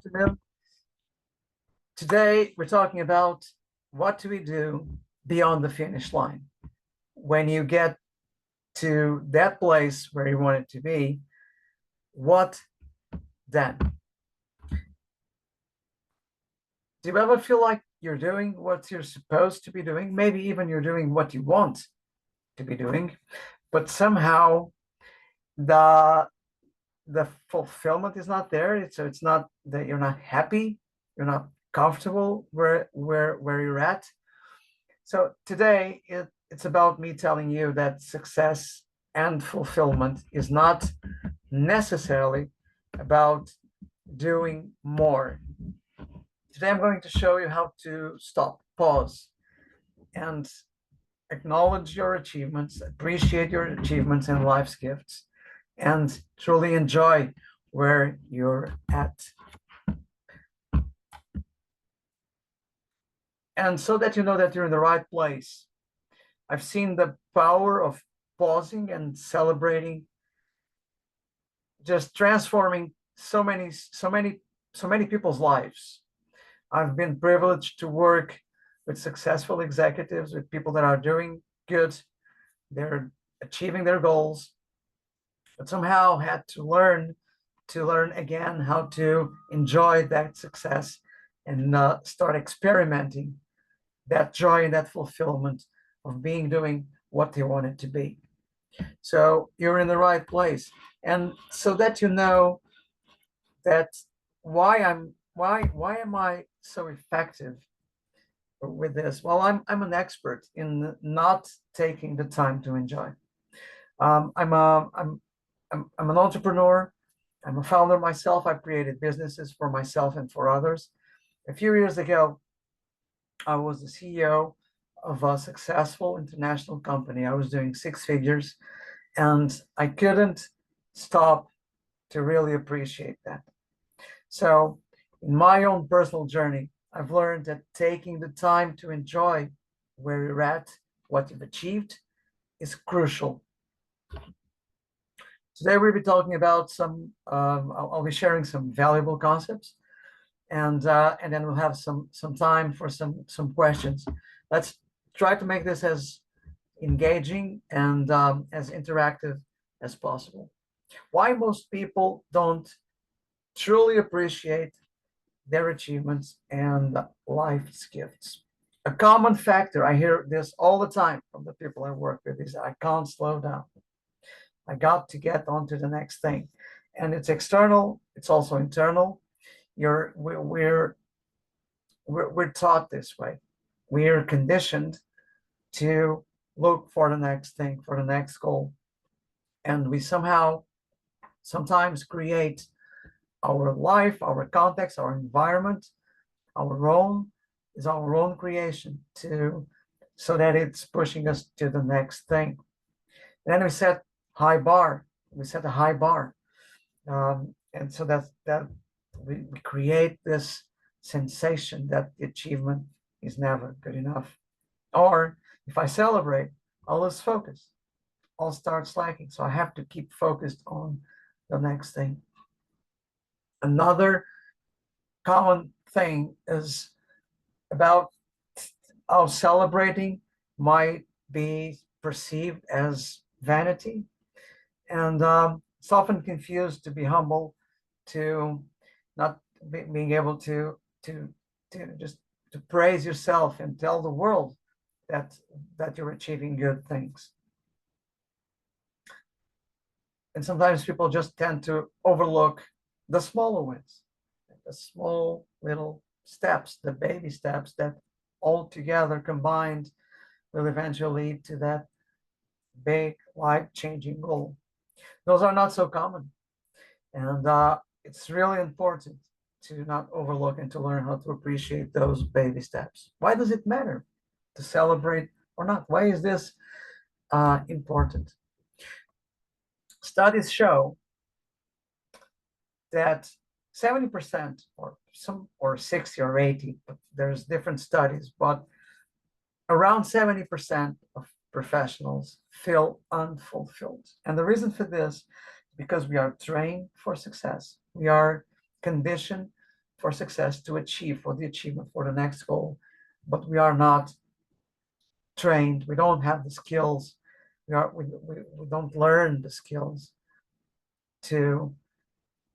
afternoon. Today, we're talking about what do we do beyond the finish line. When you get to that place where you want it to be, what then? Do you ever feel like you're doing what you're supposed to be doing? Maybe even you're doing what you want to be doing, but somehow the fulfillment is not there. So it's not that you're not happy, you're not comfortable where you're at. So today it's about me telling you that success and fulfillment is not necessarily about doing more. Today I'm going to show you how to stop, pause, and acknowledge your achievements, appreciate your achievements and life's gifts, and truly enjoy where you're at. And so that you know that you're in the right place. I've seen the power of pausing and celebrating, just transforming so many people's lives. I've been privileged to work with successful executives, with people that are doing good, they're achieving their goals, but somehow had to learn again how to enjoy that success and start experimenting that joy and that fulfillment of doing what they wanted to be. So you're in the right place. And so that you know that why am I so effective with this? Well, I'm an expert in not taking the time to enjoy. I'm an entrepreneur. I'm a founder myself. I've created businesses for myself and for others. A few years ago, I was the CEO of a successful international company. I was doing six figures, and I couldn't stop to really appreciate that. So in my own personal journey, I've learned that taking the time to enjoy where you're at, what you've achieved, is crucial. Today we'll be talking about I'll be sharing some valuable concepts, and then we'll have some time for some questions. Let's try to make this as engaging and as interactive as possible. Why most people don't truly appreciate their achievements and life's gifts. A common factor, I hear this all the time from the people I work with, is I can't slow down. I got to get on to the next thing. And it's external, it's also internal. We're taught this way. We are conditioned to look for the next thing, for the next goal. And we sometimes create our life, our context, our environment, our own creation so that it's pushing us to the next thing. And then we set a high bar, and so that we create this sensation that the achievement is never good enough. Or if I celebrate, I'll lose focus. I'll start slacking. So I have to keep focused on the next thing. Another common thing is about how celebrating might be perceived as vanity, and it's often confused to be humble, to not being able to just to praise yourself and tell the world that you're achieving good things. And sometimes people just tend to overlook the smaller wins, the small little steps, the baby steps that all together combined will eventually lead to that big life-changing goal. Those are not so common. And it's really important to not overlook and to learn how to appreciate those baby steps. Why does it matter to celebrate or not? Why is this important? Studies show that 70% or 60 or 80, but there's different studies, but around 70% of professionals feel unfulfilled. And the reason for this is because we are trained for success. We are conditioned for success to achieve, for the achievement, for the next goal, but we are not trained. We don't have the skills. We don't learn the skills to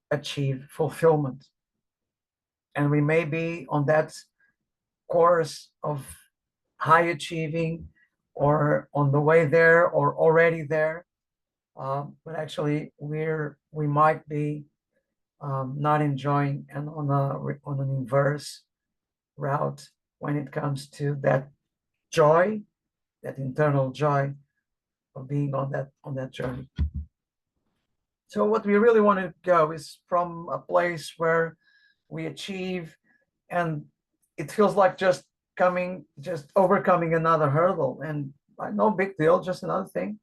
achieve fulfillment. And we may be on that course of high achieving or on the way there or already there. But actually we might be not enjoying and on an inverse route when it comes to that joy, that internal joy of being on that journey. So what we really want to go is from a place where we achieve and it feels like just overcoming another hurdle and no big deal, just another thing,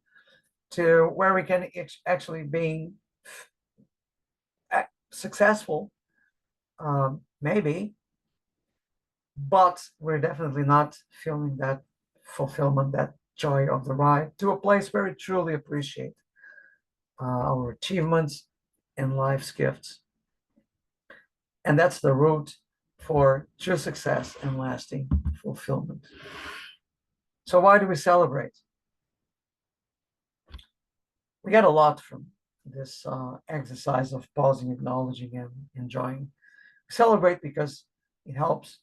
to where we can actually be successful, maybe, but we're definitely not feeling that fulfillment, that joy of the ride, to a place where we truly appreciate our achievements and life's gifts. And that's the route for true success and lasting fulfillment. So why do we celebrate? We get a lot from this exercise of pausing, acknowledging, and enjoying. We celebrate because it helps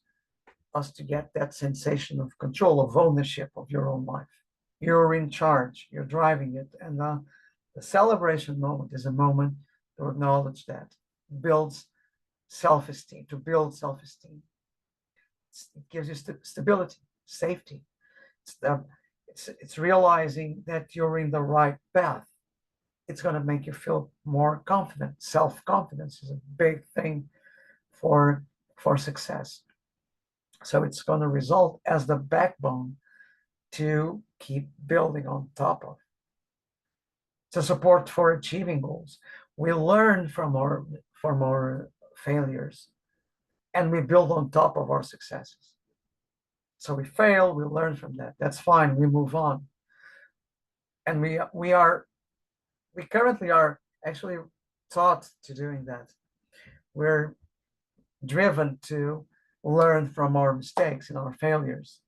us to get that sensation of control, of ownership of your own life. You're in charge, you're driving it. And the celebration moment is a moment to acknowledge that, builds self-esteem, to build self-esteem. It gives you stability, safety. It's realizing that you're in the right path. It's going to make you feel more confident. Self-confidence is a big thing for success. So it's going to result as the backbone to keep building on top of. It's a support for achieving goals. We learn from our failures and we build on top of our successes. So we fail, we learn from that. That's fine, we move on. And we currently are actually taught to doing that. We're driven to learn from our mistakes and our failures.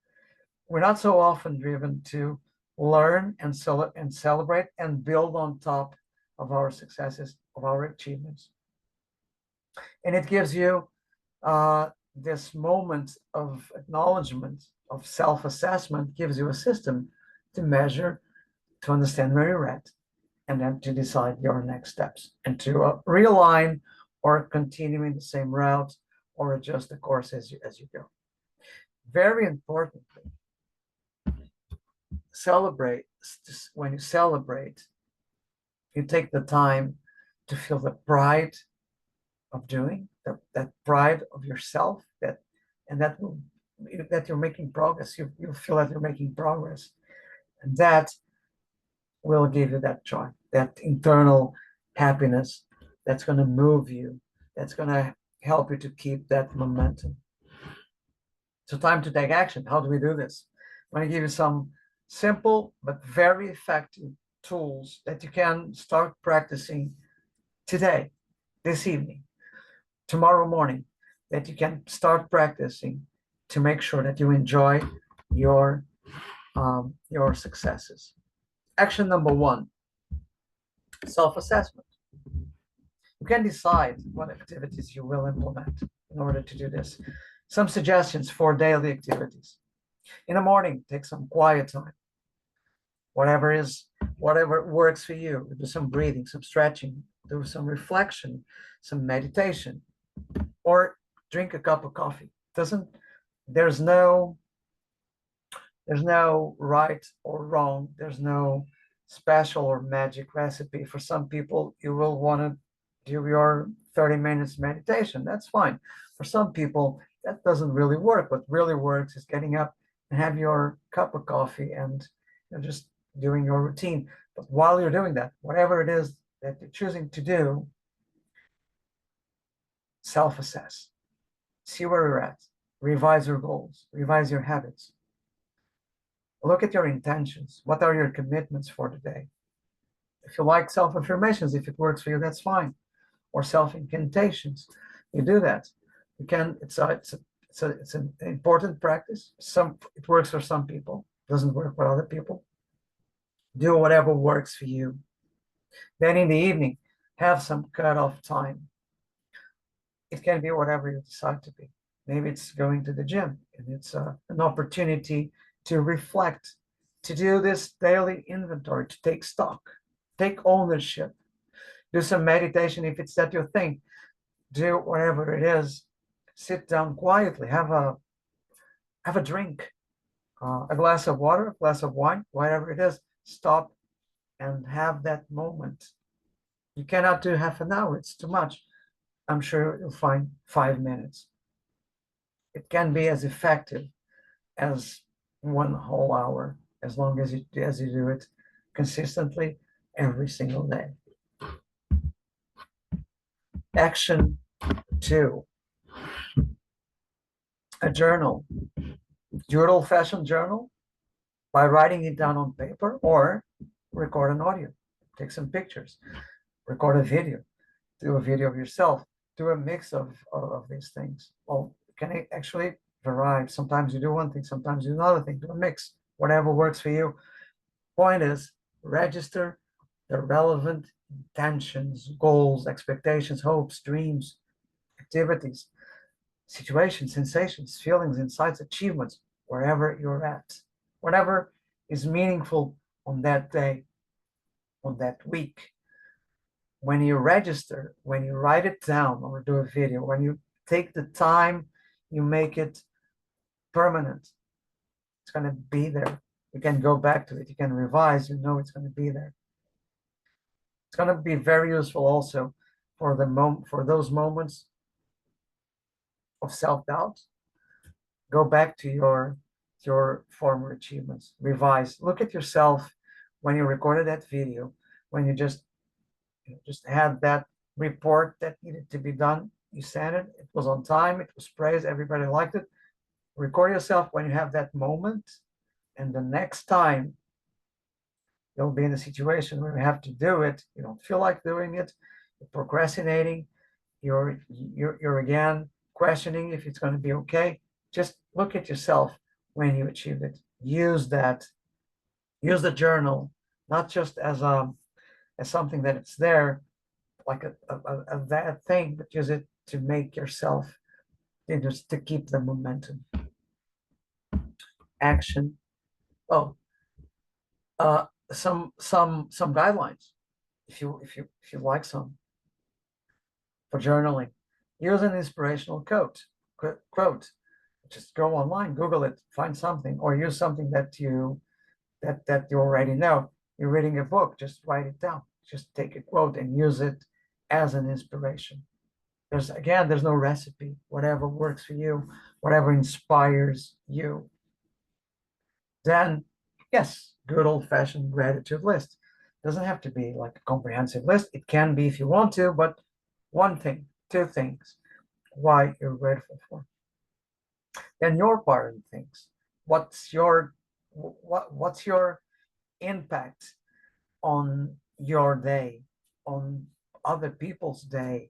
We're not so often driven to learn and celebrate and build on top of our successes, of our achievements. And it gives you this moment of acknowledgement, of self-assessment, gives you a system to measure, to understand where you're at, and then to decide your next steps and to realign or continue in the same route or adjust the course as you go. Very importantly, when you celebrate, you take the time to feel the pride of doing, that pride of yourself, that you're making progress. You feel that you're making progress, and that will give you that joy, that internal happiness that's going to move you, that's going to help you to keep that momentum. So time to take action. How do we do this? I'm going to give you some simple but very effective tools that you can start practicing today, this evening, tomorrow morning, that you can start practicing to make sure that you enjoy your successes. Action number 1, self-assessment. You can decide what activities you will implement in order to do this. Some suggestions for daily activities. In the morning, take some quiet time. Whatever works for you. Do some breathing, some stretching, do some reflection, some meditation, or drink a cup of coffee. There's no right or wrong. There's no special or magic recipe. For some people, you will want to do your 30 minutes meditation. That's fine. For some people, that doesn't really work. What really works is getting up and have your cup of coffee and just doing your routine. But while you're doing that, whatever it is that you're choosing to do, self-assess. See where you're at. Revise your goals. Revise your habits. Look at your intentions. What are your commitments for today? If you like self-affirmations, if it works for you, that's fine. Or self-incantations, you do that. You can, it's an important practice. It works for some people, doesn't work for other people. Do whatever works for you. Then in the evening, have some cutoff time. It can be whatever you decide to be. Maybe it's going to the gym, and it's an opportunity to reflect, to do this daily inventory, to take stock, take ownership, do some meditation if it's that your thing, do whatever it is, sit down quietly, have a drink, a glass of water, a glass of wine, whatever it is, stop and have that moment. You cannot do half an hour, it's too much. I'm sure you'll find 5 minutes. It can be as effective as one whole hour, as long as you do it consistently every single day. Action 2, a journal. Do it old-fashioned journal by writing it down on paper, or record an audio, take some pictures, record a video, do a video of yourself, do a mix of these things. Well, can it actually vary? Sometimes you do one thing, sometimes you do another thing, do a mix, whatever works for you. Point is, register the relevant intentions, goals, expectations, hopes, dreams, activities, situations, sensations, feelings, insights, achievements, wherever you're at. Whatever is meaningful on that day, on that week. When you register, when you write it down or do a video, when you take the time, you make it permanent. It's going to be there. You can go back to it. You can revise. You know it's going to be there. It's going to be very useful also for those moments of self-doubt. Go back to your former achievements. Revise. Look at yourself when you recorded that video, when you just had that report that needed to be done. You sent it. It was on time. It was praised. Everybody liked it. Record yourself when you have that moment, and the next time you'll be in a situation where you have to do it, you don't feel like doing it, you're procrastinating, you're again questioning if it's going to be okay. Just look at yourself when you achieve it. Use that. Use the journal, not just as something that it's there, like a bad thing, but use it to make yourself, just to keep the momentum. Action. Oh, some guidelines, if you like some, for journaling. Use an inspirational quote. Just go online, Google it, find something, or use something that you already know. You're reading a book, just write it down. Just take a quote and use it as an inspiration. There's no recipe. Whatever works for you, whatever inspires you. Then, yes, good old-fashioned gratitude list. Doesn't have to be like a comprehensive list. It can be if you want to, but one thing, two things, why you're grateful for. Then your part of things. What's your impact on your day, on other people's day,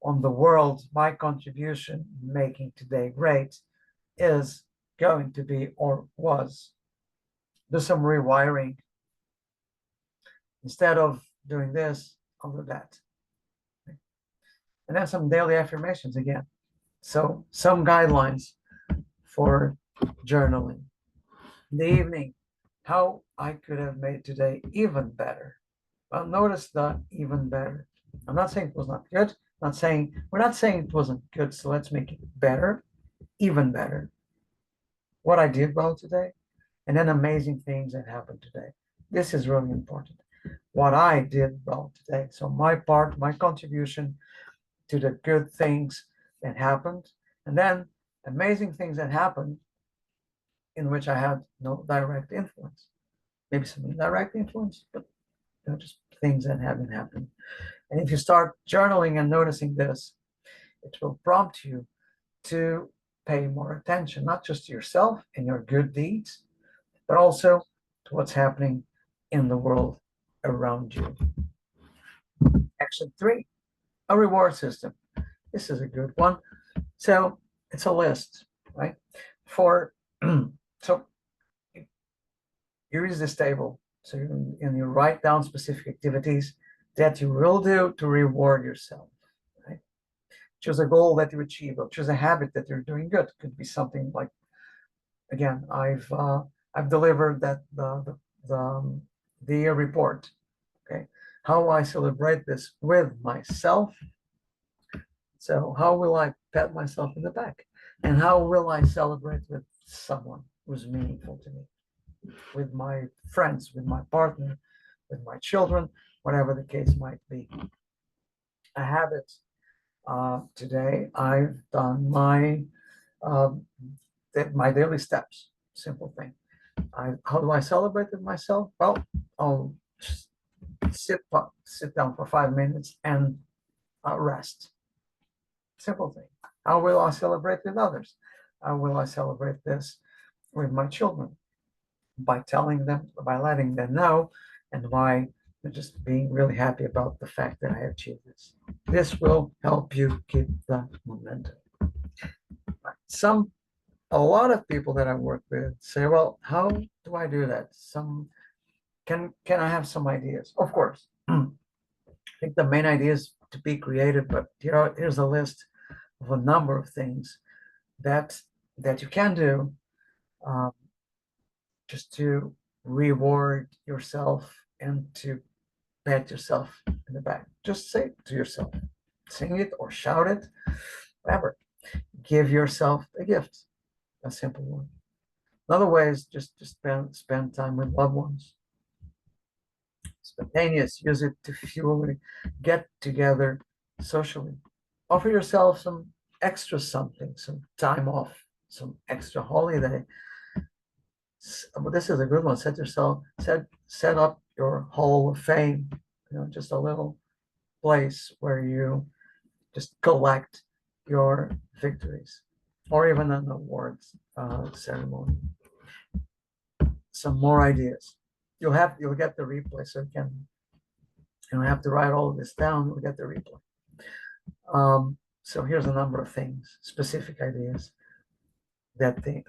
on the world? My contribution making today great is going to be, or was. Do some rewiring. Instead of doing this, I'll do that. And then some daily affirmations again. So some guidelines for journaling. In the evening, how I could have made today even better. Well, notice the even better. I'm not saying it was not good. We're not saying it wasn't good, so let's make it better, even better. What I did well today, and then amazing things that happened today. This is really important. What I did well today. So my part, my contribution to the good things that happened, and then amazing things that happened in which I had no direct influence. Maybe some indirect influence, but just things that haven't happened. And if you start journaling and noticing this, it will prompt you to pay more attention, not just to yourself and your good deeds, but also to what's happening in the world around you. Action 3, a reward system. This is a good one. So it's a list, right? For so you use this table. So you write down specific activities that you will do to reward yourself, right? Choose a goal that you achieve, or choose a habit that you're doing good. Could be something like, again, I've delivered the year report. Okay, how I celebrate this with myself. So how will I pat myself in the back, and how will I celebrate with someone who's meaningful to me, with my friends, with my partner, with my children, whatever the case might be. A habit. Today I've done um, my daily steps. Simple thing. How do I celebrate with myself? Well, I'll sit down for 5 minutes and rest. Simple thing. How will I celebrate with others? How will I celebrate this with my children? By telling them, by letting them know, and by just being really happy about the fact that I achieved this. This will help you keep the momentum. Some A lot of people that I work with say, well, how do I do that? Can I have some ideas? Of course. I think the main idea is to be creative, but here's a list of a number of things that that you can do, um, just to reward yourself and to pat yourself in the back. Just say it to yourself, sing it or shout it, whatever. Give yourself a gift, a simple one. Another way is just spend time with loved ones. Spontaneous, use it to fuel it. Get together socially. Offer yourself some extra something, some time off, some extra holiday. But this is a good one. Set up your Hall of Fame. Just a little place where you just collect your victories, or even an awards ceremony. Some more ideas. You'll get the replay, so you don't have to write all of this down. You'll get the replay. So here's a number of things, specific ideas,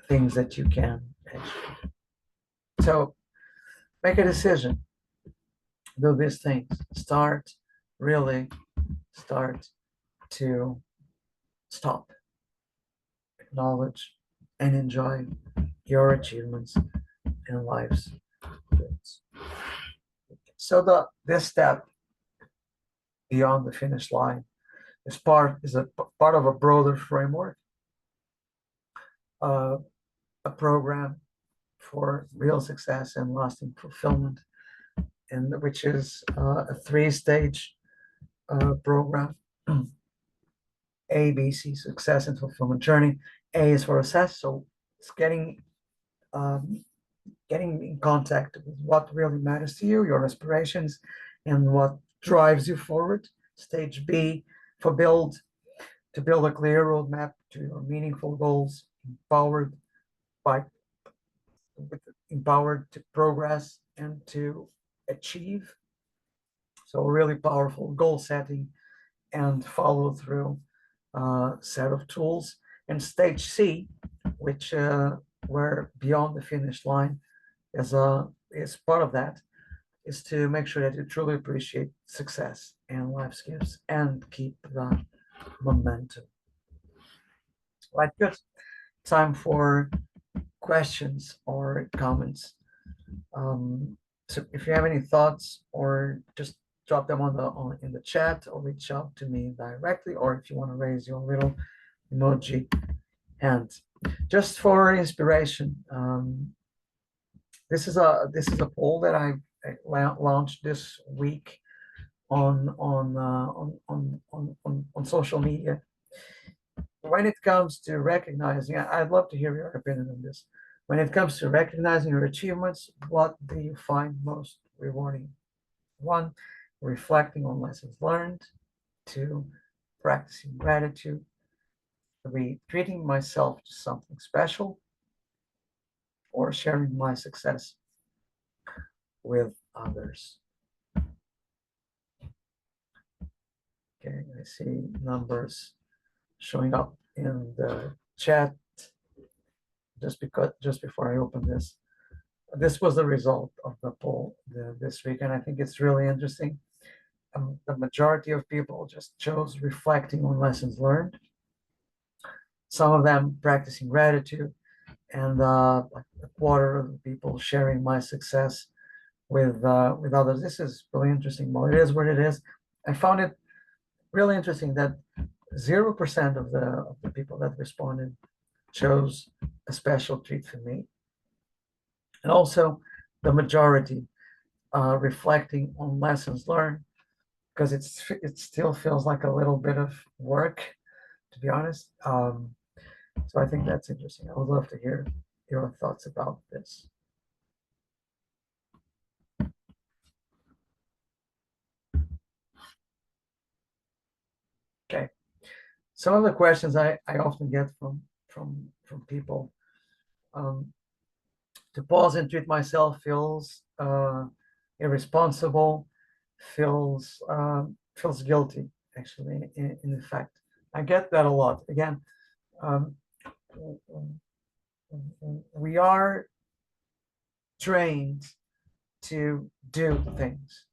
things that you can achieve. So make a decision. Do these things. Really start to stop, acknowledge, and enjoy your achievements and life's goods. So this step beyond the finish line is a part of a broader framework, uh, a program for real success and lasting fulfillment, and which is a three-stage program. A, B, C, success and fulfillment journey. A is for assess, so it's um, getting in contact with what really matters to you, your aspirations, and what drives you forward. Stage B for to build a clear roadmap to your meaningful goals, by empowered to progress and to achieve. So really powerful goal setting and follow through set of tools. And stage C, which where beyond the finish line is part of that, is to make sure that you truly appreciate success and life's gifts and keep the momentum. Right, good. Time for questions or comments. So if you have any thoughts, or just drop them in the chat, or reach out to me directly, or if you want to raise your little emoji hand. Just for inspiration, this is a poll that I launched this week on social media. When it comes to recognizing, I'd love to hear your opinion on this. When it comes to recognizing your achievements, what do you find most rewarding? One, reflecting on lessons learned. Two, practicing gratitude. Three, treating myself to something special, or sharing my success with others. Okay, I see numbers showing up in the chat just before I open this. This was the result of the poll this week, and I think it's really interesting. The majority of people just chose reflecting on lessons learned. Some of them practicing gratitude, and like a quarter of the people sharing my success with others. This is really interesting. Well, it is what it is. I found it really interesting that 0% of the people that responded chose a special treat for me, and also the majority reflecting on lessons learned, because it still feels like a little bit of work, to be honest. So I think that's interesting. I would love to hear your thoughts about this. Okay. Some of the questions I often get from people, um, to pause and treat myself feels irresponsible, feels guilty, actually, in fact. I get that a lot. Again, um, we are trained to do things.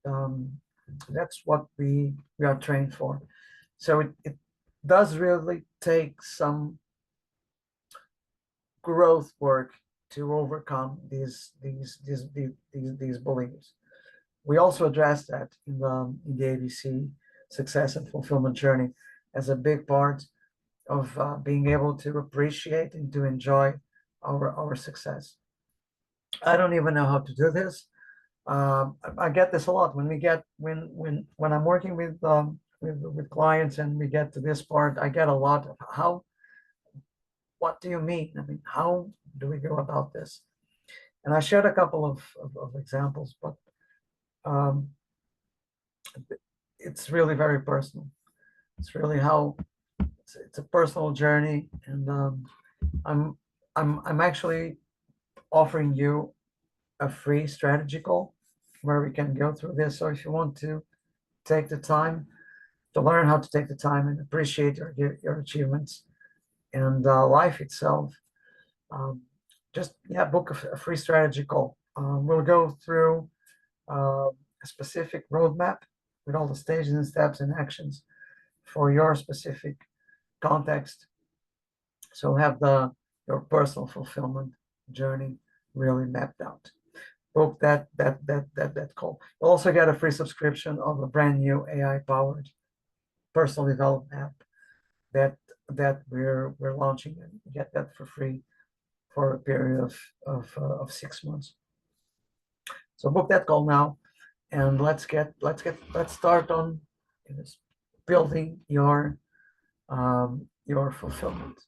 Um, that's what we are trained for. So it does really take some growth work to overcome these beliefs. We also address that in the ABC success and fulfillment journey as a big part of being able to appreciate and to enjoy our success. I don't even know how to do this. I get this a lot when I'm working with clients and we get to this part. I get a lot of what do you mean? I mean, how do we go about this? And I shared a couple of examples, but um, it's really very personal. It's really how it's a personal journey, and I'm I'm actually offering you a free strategy call where we can go through this. So if you want to take the time to learn how to take the time and appreciate your achievements and life itself, um, just book a free strategy call. We'll go through a specific roadmap with all the stages and steps and actions for your specific context. So have your personal fulfillment journey really mapped out. Book that call. You'll also get a free subscription of a brand new AI powered personal development app that we're launching, and you get that for free for a period of 6 months. So book that call now, and let's start on building your fulfillment.